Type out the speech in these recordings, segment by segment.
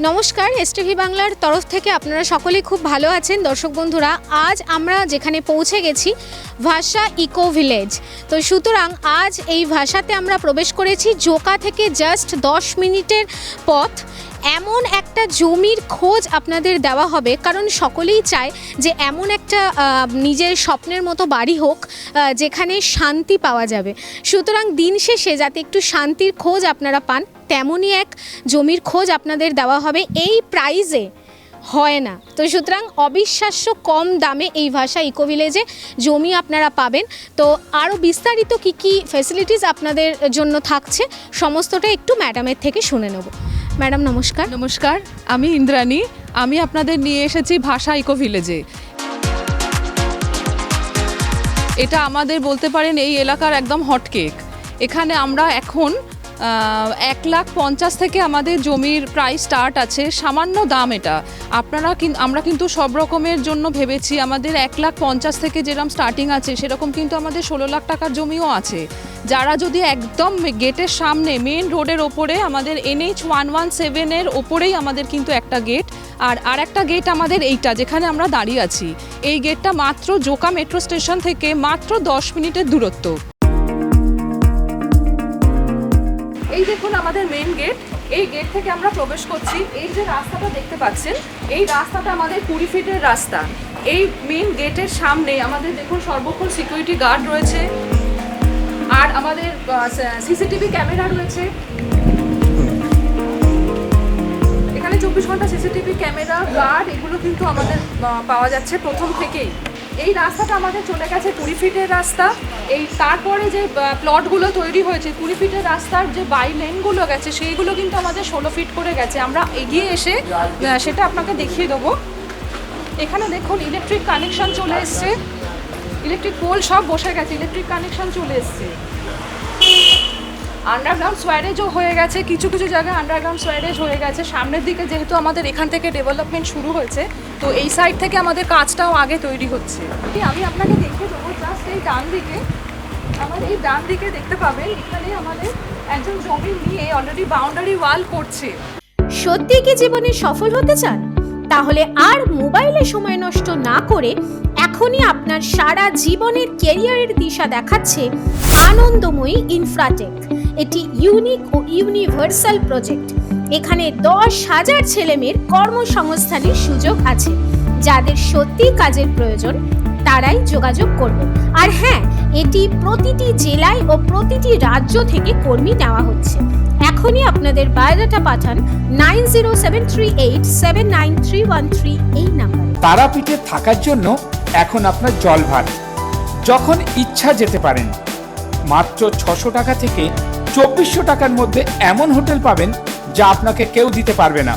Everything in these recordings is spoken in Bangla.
নমস্কার, এসটিভি বাংলার তরফ থেকে আপনারা সকলেই খুব ভালো আছেন। দর্শক বন্ধুরা, আজ আমরা যেখানে পৌঁছে গেছি ভাষা ইকো ভিলেজ। তো সুতরাং আজ এই ভাষাতে আমরা প্রবেশ করেছি জোকা থেকে জাস্ট 10 মিনিটের পথ। এমন একটা জমির খোঁজ আপনাদের দেওয়া হবে, কারণ সকলেই চায় যে এমন একটা নিজের স্বপ্নের মতো বাড়ি হোক যেখানে শান্তি পাওয়া যাবে। সুতরাং দিন শেষে যাতে একটু শান্তির খোঁজ আপনারা পান, তেমনই এক জমির খোঁজ আপনাদের দেওয়া হবে। এই প্রাইজে হয় না, তো সুতরাং অবিশ্বাস্য কম দামে এই ভাষা ইকো ভিলেজে জমি আপনারা পাবেন। তো আরও বিস্তারিত কী কী ফ্যাসিলিটিস আপনাদের জন্য থাকছে সমস্তটা একটু ম্যাডামের থেকে শুনে নেব। ম্যাডাম নমস্কার। নমস্কার, আমি ইন্দ্রাণী। আমি আপনাদের নিয়ে এসেছি ভাষা ইকো ভিলেজে। এটা আমাদের বলতে পারেন এই এলাকার একদম হটকেক। এখানে আমরা এখন 1,50,000 থেকে আমাদের জমির প্রাইস স্টার্ট আছে। সামান্য দাম এটা। আমরা কিন্তু সব রকমের জন্য ভেবেছি। আমাদের 1,50,000 থেকে যেরকম স্টার্টিং আছে সেরকম কিন্তু আমাদের 16 লাখ টাকার জমিও আছে। যারা যদি একদম গেটের সামনে মেন রোডের ওপরে, আমাদের NH 117-এর ওপরেই আমাদের কিন্তু একটা গেট, আর একটা গেট আমাদের এইটা যেখানে আমরা দাঁড়িয়ে আছি। এই গেটটা মাত্র জোকা মেট্রো স্টেশন থেকে মাত্র 10 মিনিটের দূরত্ব। এই দেখুন আমাদের মেন গেট। এই গেট থেকে আমরা প্রবেশ করছি। এই যে রাস্তাটা দেখতে পাচ্ছেন, এই রাস্তাটা আমাদের 20 ফিটের রাস্তা। এই মেন গেটের সামনে আমাদের দেখুন সর্বক্ষণ সিকিউরিটি গার্ড রয়েছে, আর আমাদের সিসিটিভি ক্যামেরা রয়েছে। এখানে 24 ঘন্টা সিসিটিভি ক্যামেরা, গার্ড এগুলো কিন্তু আমাদের পাওয়া যাচ্ছে প্রথম থেকেই। এই রাস্তাটা আমাদের চলে গেছে 20 ফিটের রাস্তা। এই তারপরে যে প্লটগুলো তৈরি হয়েছে 20 ফিটের রাস্তার যে বাই লেনগুলো গেছে সেইগুলো কিন্তু আমাদের 16 ফিট করে গেছে। আমরা এগিয়ে এসে সেটা আপনাকে দেখিয়ে দেবো। এখানে দেখুন ইলেকট্রিক কানেকশন চলে এসছে, ইলেকট্রিক পোল সব বসে গেছে, ইলেকট্রিক কানেকশন চলে এসছে। আন্ডারগ্রাউন্ড সোয়ারেজও হয়ে গেছে, কিছু কিছু জায়গায় আন্ডারগ্রাউন্ড সোয়ারেজ হয়ে গেছে। সামনের দিকে যেহেতু আমাদের এখান থেকে ডেভেলপমেন্ট শুরু হয়েছে, তো এই সাইড থেকে আমাদের কাজটাও আগে তৈরি হচ্ছে। আমি আপনাকে দেখিয়ে দেবো জাস্ট এই ডান দিকে। আমাদের এই ডান দিকে দেখতে পাবেন এখানে আমাদের একজন জমি নিয়ে অলরেডি বাউন্ডারি ওয়াল করছে। সত্যি কি জীবনে সফল হতে চান? তাহলে আর মোবাইলে সময় নষ্ট না করে এখনই আপনার সারা জীবনের ক্যারিয়ারের দিশা দেখাচ্ছে আনন্দময়ী ইনফ্রাটেক। এটি ইউনিক ও ইউনিভার্সাল প্রজেক্ট। এখানে 10,000 ছেলেমেয়ের কর্মসংস্থানের সুযোগ আছে। যাদের সত্যি কাজের প্রয়োজন তারাই যোগাযোগ করবেন। আর হ্যাঁ, এটি প্রতিটি জেলায় ও প্রতিটি রাজ্য থেকে কর্মী নেওয়া হচ্ছে। এখনই আপনাদের বায়োডাটা পাঠান 9073879313 এই নাম্বারে। তারাপীঠে থাকার জন্য এখন আপনার জল ভাত, যখন ইচ্ছা যেতে পারেন। মাত্র 600 টাকা থেকে 2400 টাকার মধ্যে এমন হোটেল পাবেন যা আপনাকে কেউ দিতে পারবে না।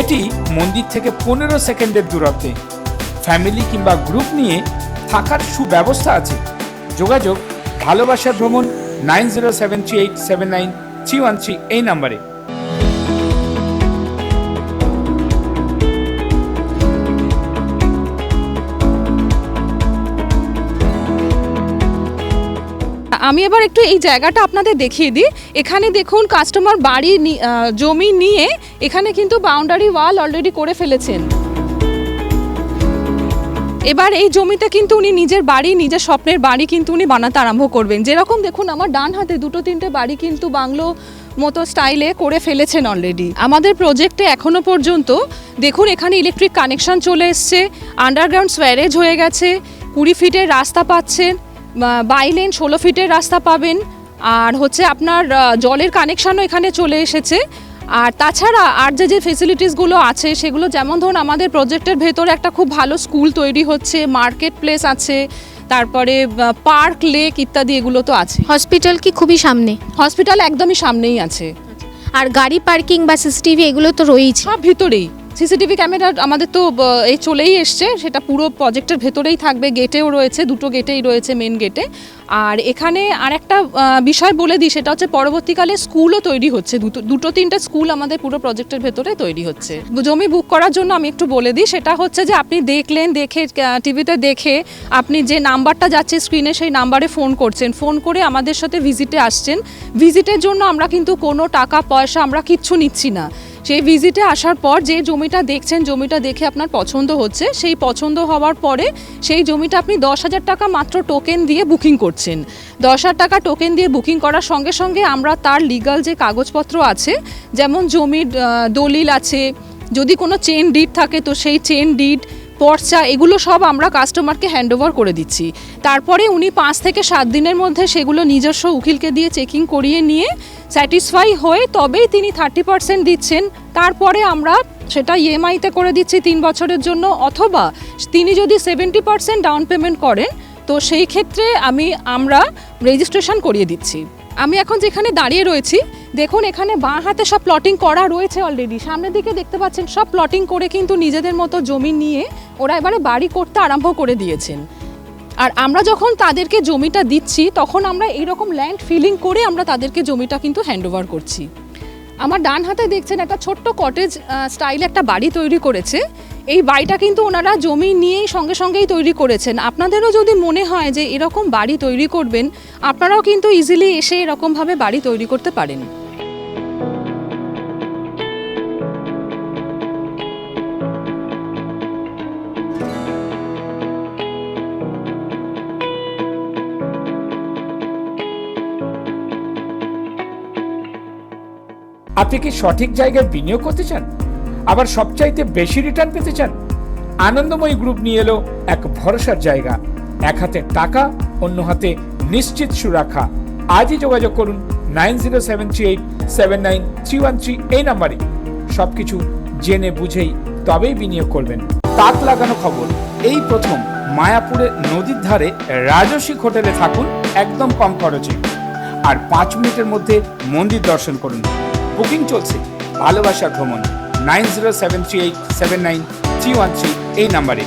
এটি মন্দির থেকে 15 সেকেন্ডের দূরত্বে। ফ্যামিলি কিংবা গ্রুপ নিয়ে থাকার সুব্যবস্থা আছে। যোগাযোগ ভালোবাসার ভ্রমণ 9073879313 এই নাম্বারে। আমি এবার একটু এই জায়গাটা আপনাদের দেখিয়ে দিই। এখানে দেখুন কাস্টমার বাড়ি জমি নিয়ে এখানে কিন্তু বাউন্ডারি ওয়াল অলরেডি করে ফেলেছেন। এবার এই জমিতে কিন্তু উনি নিজের বাড়ি, নিজের স্বপ্নের বাড়ি কিন্তু উনি বানাতে আরম্ভ করবেন। যেরকম দেখুন আমার ডান হাতে 2-3টে বাড়ি কিন্তু বাংলো মতো স্টাইলে করে ফেলেছেন অলরেডি। আমাদের প্রজেক্টে এখনো পর্যন্ত দেখুন এখানে ইলেকট্রিক কানেকশন চলে এসছে, আন্ডারগ্রাউন্ড সোয়ারেজ হয়ে গেছে, 20 ফিটের রাস্তা পাচ্ছেন, বাই লেন 16 ফিটের রাস্তা পাবেন, আর হচ্ছে আপনার জলের কানেকশানও এখানে চলে এসেছে। আর তাছাড়া আর যে ফেসিলিটিসগুলো আছে সেগুলো যেমন ধরুন আমাদের প্রজেক্টের ভেতরে একটা খুব ভালো স্কুল তৈরি হচ্ছে, মার্কেট প্লেস আছে, তারপরে পার্ক, লেক ইত্যাদি এগুলো তো আছে। হসপিটাল কি খুবই সামনে? হসপিটাল একদমই সামনেই আছে। আর গাড়ি পার্কিং বা সিসিটিভি এগুলো তো রয়েছে সব ভিতরেই। সিসিটিভি ক্যামেরা আমাদের তো এই চলেই এসছে, সেটা পুরো প্রজেক্টের ভেতরেই থাকবে। গেটেও রয়েছে, 2টো গেটেই রয়েছে মেন গেটে। আর এখানে আরেকটা বিষয় বলে দিই, সেটা হচ্ছে পরবর্তীকালে স্কুলও তৈরি হচ্ছে। 2-3টে স্কুল আমাদের পুরো প্রজেক্টের ভেতরে তৈরি হচ্ছে। জমি বুক করার জন্য আমি একটু বলে দিই, সেটা হচ্ছে যে আপনি দেখে টিভিতে দেখে আপনি যে নাম্বারটা যাচ্ছে স্ক্রিনে সেই নাম্বারে ফোন করছেন, ফোন করে আমাদের সাথে ভিজিটে আসছেন। ভিজিটের জন্য আমরা কিন্তু কোনো টাকা পয়সা আমরা কিচ্ছু নিচ্ছি না। সেই ভিজিটে আসার পর যে জমিটা দেখছেন, জমিটা দেখে আপনার পছন্দ হচ্ছে, সেই পছন্দ হওয়ার পরে সেই জমিটা আপনি 10,000 টাকা মাত্র টোকেন দিয়ে বুকিং করছেন। 10,000 টাকা টোকেন দিয়ে বুকিং করার সঙ্গে সঙ্গে আমরা তার লিগাল যে কাগজপত্র আছে, যেমন জমির দলিল আছে, যদি কোনো চেন ডিড থাকে তো সেই চেন ডিড, পর্চা, এগুলো সব আমরা কাস্টমারকে হ্যান্ডওভার করে দিচ্ছি। তারপরে উনি 5 থেকে 7 দিনের মধ্যে সেগুলো নিজস্ব উকিলকে দিয়ে চেকিং করিয়ে নিয়ে স্যাটিসফাই হয়ে তবেই তিনি 30% দিচ্ছেন। তারপরে আমরা সেটা ইএমআইতে করে দিচ্ছি 3 বছরের জন্য, অথবা তিনি যদি 70% ডাউন পেমেন্ট করেন তো সেই ক্ষেত্রে আমরা রেজিস্ট্রেশন করিয়ে দিচ্ছি। আমি এখন যেখানে দাঁড়িয়ে রয়েছি, দেখুন এখানে বাঁ হাতে সব প্লটিং করা রয়েছে অলরেডি। সামনের দিকে দেখতে পাচ্ছেন সব প্লটিং করে কিন্তু নিজেদের মতো জমি নিয়ে ওরা এবারে বাড়ি করতে আরম্ভ করে দিয়েছেন। আর আমরা যখন তাদেরকে জমিটা দিচ্ছি তখন আমরা এইরকম ল্যান্ড ফিলিং করে আমরা তাদেরকে জমিটা কিন্তু হ্যান্ডওভার করছি। আমার ডান হাতে দেখছেন একটা ছোট্ট কটেজ স্টাইলে একটা বাড়ি তৈরি করেছে। এই বাড়িটা কিন্তু ওনারা জমি নিয়েই সঙ্গে সঙ্গেই তৈরি করেছেন। আপনাদেরও যদি মনে হয় যে এরকম বাড়ি তৈরি করবেন, আপনারাও কিন্তু ইজিলি এসে এরকমভাবে বাড়ি তৈরি করতে পারেন। আপনি কি সঠিক জায়গায় বিনিয়োগ করতে চান, আবার সবচাইতে বেশি রিটার্ন পেতে চান? আনন্দময়ী গ্রুপ নিয়ে এলো এক ভরসার জায়গা। এক হাতে টাকা, অন্য হাতে নিশ্চিত সুরক্ষা। আজই যোগাযোগ করুন 9073879313 এই নাম্বারে। সবকিছু জেনে বুঝেই তবেই বিনিয়োগ করবেন। তাক লাগানো খবর, এই প্রথম মায়াপুরের নদীর ধারে রাজস্বিক হোটেলে থাকুন একদম কম খরচে, আর 5 মিনিটের মধ্যে মন্দির দর্শন করুন। বুকিং চলছে। ভালোবাসার ভ্রমণ 9073879313 এই নাম্বারে।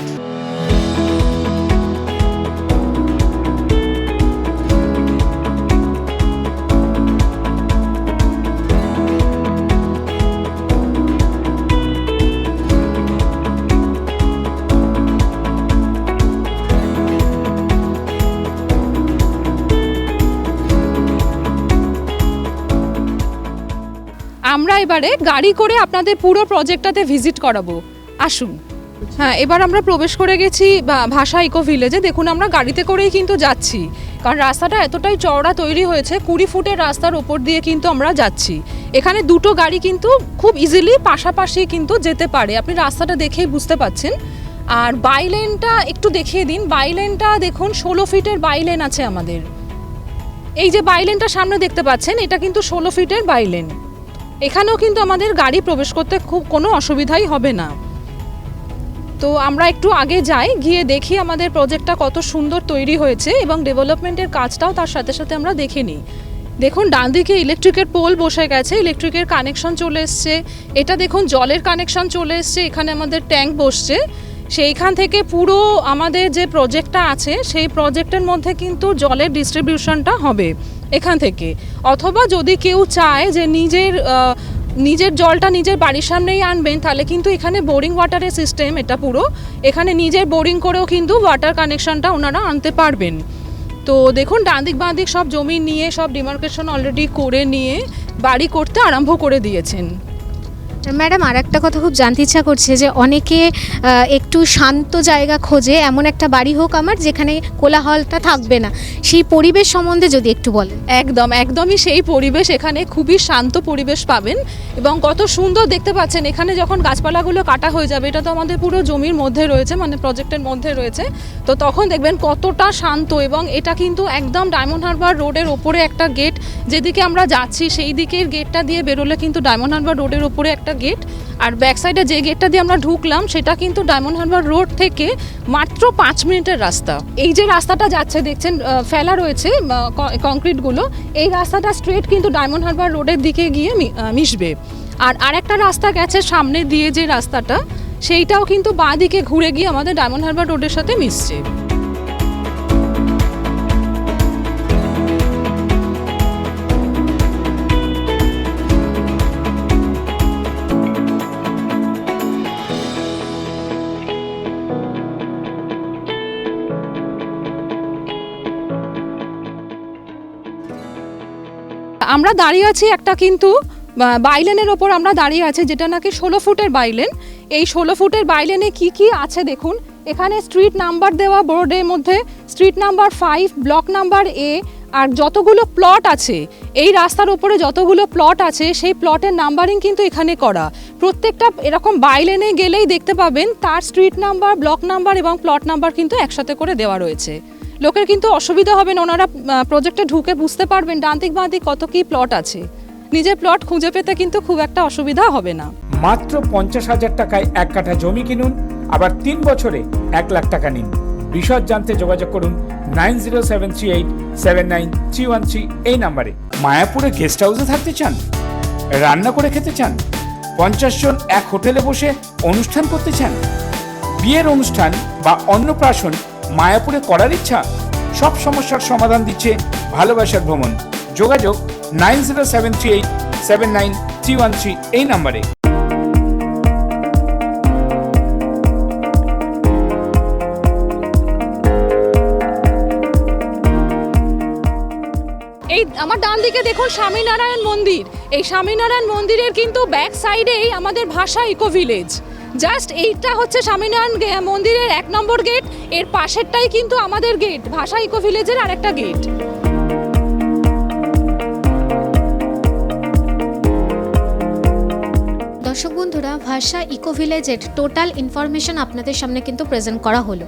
আমরা এবারে গাড়ি করে আপনাদের পুরো প্রজেক্টটাতে ভিজিট করাবো, আসুন। হ্যাঁ, এবার আমরা প্রবেশ করে গেছি ভাষা ইকো ভিলেজে। দেখুন আমরা গাড়িতে করেই কিন্তু যাচ্ছি, কারণ রাস্তাটা এতটাই চওড়া তৈরি হয়েছে, 20 ফুটের রাস্তার ওপর দিয়ে কিন্তু আমরা যাচ্ছি। এখানে দুটো গাড়ি কিন্তু খুব ইজিলি পাশাপাশি কিন্তু যেতে পারে, আপনি রাস্তাটা দেখেই বুঝতে পাচ্ছেন। আর বাইলেনটা একটু দেখিয়ে দিন। বাইলেনটা দেখুন 16 ফিটের বাইলেন আছে আমাদের। এই যে বাইলেনটা সামনে দেখতে পাচ্ছেন, এটা কিন্তু 16 ফিটের বাইলেন। এখানেও কিন্তু আমাদের গাড়ি প্রবেশ করতে খুব কোনো অসুবিধাই হবে না। তো আমরা একটু আগে যাই, গিয়ে দেখি আমাদের প্রজেক্টটা কত সুন্দর তৈরি হয়েছে এবং ডেভেলপমেন্টের কাজটাও তার সাথে সাথে আমরা দেখে নিই। দেখুন ডান দিকে ইলেকট্রিকের পোল বসে গেছে, ইলেকট্রিকের কানেকশন চলে এসছে। এটা দেখুন জলের কানেকশন চলে এসছে, এখানে আমাদের ট্যাঙ্ক বসছে। সেইখান থেকে পুরো আমাদের যে প্রজেক্টটা আছে সেই প্রজেক্টের মধ্যে কিন্তু জলের ডিস্ট্রিবিউশনটা হবে এখান থেকে। অথবা যদি কেউ চায় যে নিজের জলটা নিজের বাড়ির সামনেই আনবেন, তাহলে কিন্তু এখানে বোরিং ওয়াটারের সিস্টেম, এটা পুরো এখানে নিজের বোরিং করেও কিন্তু ওয়াটার কানেকশনটা ওনারা আনতে পারবেন। তো দেখুন ডান দিক বাঁ দিক সব জমি নিয়ে সব ডিমার্কেশন অলরেডি করে নিয়ে বাড়ি করতে আরম্ভ করে দিয়েছেন। ম্যাডাম, আর একটা কথা খুব জানতে ইচ্ছা করছে যে অনেকে একটু শান্ত জায়গা খোঁজে, এমন একটা বাড়ি হোক আমার যেখানে কোলাহলটা থাকবে না, সেই পরিবেশ সম্বন্ধে যদি একটু বলেন। একদমই সেই পরিবেশ, এখানে খুবই শান্ত পরিবেশ পাবেন এবং কত সুন্দর দেখতে পাচ্ছেন। এখানে যখন গাছপালাগুলো কাটা হয়ে যাবে, এটা তো আমাদের পুরো জমির মধ্যে রয়েছে, মানে প্রজেক্টের মধ্যে রয়েছে, তো তখন দেখবেন কতটা শান্ত। এবং এটা কিন্তু একদম ডায়মন্ড হারবার রোডের ওপরে একটা গেট, যেদিকে আমরা যাচ্ছি সেই দিকের গেটটা দিয়ে বেরোলে কিন্তু ডায়মন্ড হারবার রোডের ওপরে একটা গেট, আর ব্যাক সাইডে যে গেটটা দিয়ে আমরা ঢুকলাম সেটা কিন্তু ডায়মন্ড হারবার রোড থেকে মাত্র 5 মিনিটের রাস্তা। এই যে রাস্তাটা যাচ্ছে দেখছেন ফেলা রয়েছে কংক্রিটগুলো, এই রাস্তাটা স্ট্রেট কিন্তু ডায়মন্ড হারবার রোডের দিকে গিয়ে মিশবে। আর আরেকটা রাস্তা গেছে সামনে দিয়ে, যে রাস্তাটা সেইটাও কিন্তু বাঁ দিকে ঘুরে গিয়ে আমাদের ডায়মন্ড হারবার রোডের সাথে মিশছে। আমরা দাঁড়িয়ে আছি একটা কিন্তু বাইলেনের ওপর আমরা দাঁড়িয়ে আছি, যেটা নাকি 16 ফুটের বাইলেন। এই 16 ফুটের বাইলেনে কি কি আছে দেখুন। এখানে স্ট্রিট নাম্বার দেওয়া বোর্ডের মধ্যে, street number 5, block number A, আর যতগুলো প্লট আছে এই রাস্তার উপরে, যতগুলো প্লট আছে সেই প্লটের নাম্বারিং কিন্তু এখানে করা। প্রত্যেকটা এরকম বাইলেনে গেলেই দেখতে পাবেন তার স্ট্রিট নাম্বার, ব্লক নাম্বার এবং প্লট নাম্বার কিন্তু একসাথে করে দেওয়া রয়েছে। লোকের কিন্তু অসুবিধা হবে না, ওনারা প্রজেক্টে ঢুকে বুঝতে পারবেন ডান দিক বাঁ দিক কত কি প্লট আছে। নিজের প্লট খুঁজে পেতে কিন্তু খুব একটা অসুবিধা হবে না। মাত্র 50,000 টাকায় 1 কাঠা জমি কিনুন, আবার 3 বছরে 1 লাখ টাকা নিন। বিশদ জানতে যোগাযোগ করুন 9073879313 এই নাম্বারে। মায়াপুরে গেস্ট হাউসে থাকতে চান, রান্না করে খেতে চান, 50 জন এক হোটেলে বসে অনুষ্ঠান করতে চান, বিয়ের অনুষ্ঠান বা অন্নপ্রাশন মায়াপুরে করার ইচ্ছা, সব সমস্যার সমাধান দিচ্ছে ভালোবাসার ভ্রমণ। যোগাযোগ 9073879313 এই নাম্বারে। এই আমার ডান দিকে দেখুন স্বামীনারায়ণ মন্দির। এই স্বামীনারায়ণ মন্দিরের কিন্তু ব্যাক সাইডেই আমাদের ভাষা ইকো ভিলেজ। জাস্ট এইটা হচ্ছে স্বামীনারায়ণ মন্দিরের 1 নম্বর গেট, এর পাশেরটাই কিন্তু আমাদের গেট, ভাষা ইকো ভিলেজের আরেকটা গেট। দর্শক বন্ধুরা, ভাষা ইকো ভিলেজের টোটাল ইনফরমেশন আপনাদের সামনে কিন্তু প্রেজেন্ট করা হলো,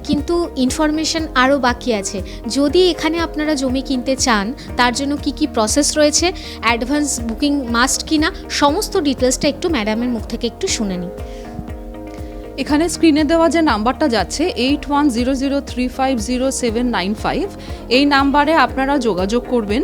কিন্তু ইনফরমেশন আরও বাকি আছে। যদি এখানে আপনারা জমি কিনতে চান তার জন্য কি কি প্রসেস রয়েছে, অ্যাডভান্স বুকিং মাস্ট কিনা, সমস্ত ডিটেলসটা একটু ম্যাডামের মুখ থেকে একটু শুনে নিই। এখানে স্ক্রিনে দেওয়া যে নাম্বারটা যাচ্ছে 8100350795, এই নাম্বারে আপনারা যোগাযোগ করবেন।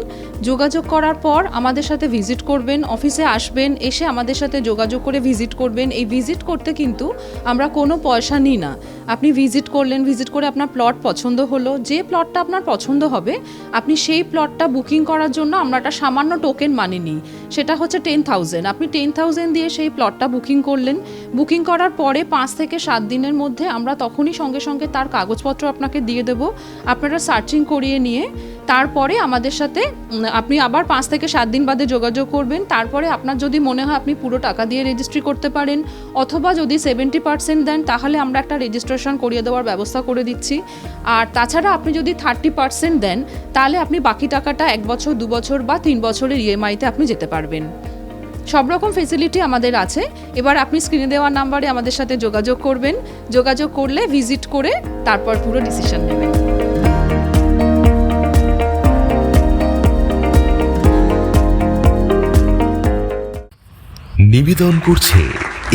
যোগাযোগ করার পর আমাদের সাথে ভিজিট করবেন, অফিসে আসবেন, এসে আমাদের সাথে যোগাযোগ করে ভিজিট করবেন। এই ভিজিট করতে কিন্তু আমরা কোনো পয়সা নিই না। আপনি ভিজিট করলেন, ভিজিট করে আপনার প্লট পছন্দ হলো, যে প্লটটা আপনার পছন্দ হবে আপনি সেই প্লটটা বুকিং করার জন্য আমরা একটা সামান্য টোকেন মানি নিই, সেটা হচ্ছে 10,000। আপনি 10,000 দিয়ে সেই প্লটটা বুকিং করলেন। বুকিং করার পরে 5 থেকে 7 দিনের মধ্যে আমরা তখনই সঙ্গে সঙ্গে তার কাগজপত্র আপনাকে দিয়ে দেব। আপনারা সার্চিং করিয়ে নিয়ে তারপরে আমাদের সাথে আপনি আবার 5 থেকে 7 দিন বাদে যোগাযোগ করবেন। তারপরে আপনার যদি মনে হয় আপনি পুরো টাকা দিয়ে রেজিস্ট্রি করতে পারেন, অথবা যদি 70% দেন তাহলে আমরা একটা রেজিস্ট্রেশন করিয়ে দেওয়ার ব্যবস্থা করে দিচ্ছি। আর তাছাড়া আপনি যদি 30% দেন তাহলে আপনি বাকি টাকাটা 1 বছর, 2 বছর বা 3 বছরের ইএমআইতে আপনি যেতে পারবেন। সব রকম ফেসিলিটি আমাদের আছে। এবার আপনি স্ক্রিনে দেওয়ার নাম্বারে আমাদের সাথে যোগাযোগ করবেন। যোগাযোগ করলে ভিজিট করে তারপর পুরো ডিসিশন নেবেন। নিবেদন করছে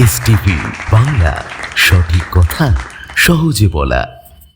এসটিভি বাংলা, সঠিক কথা সহজে বলা।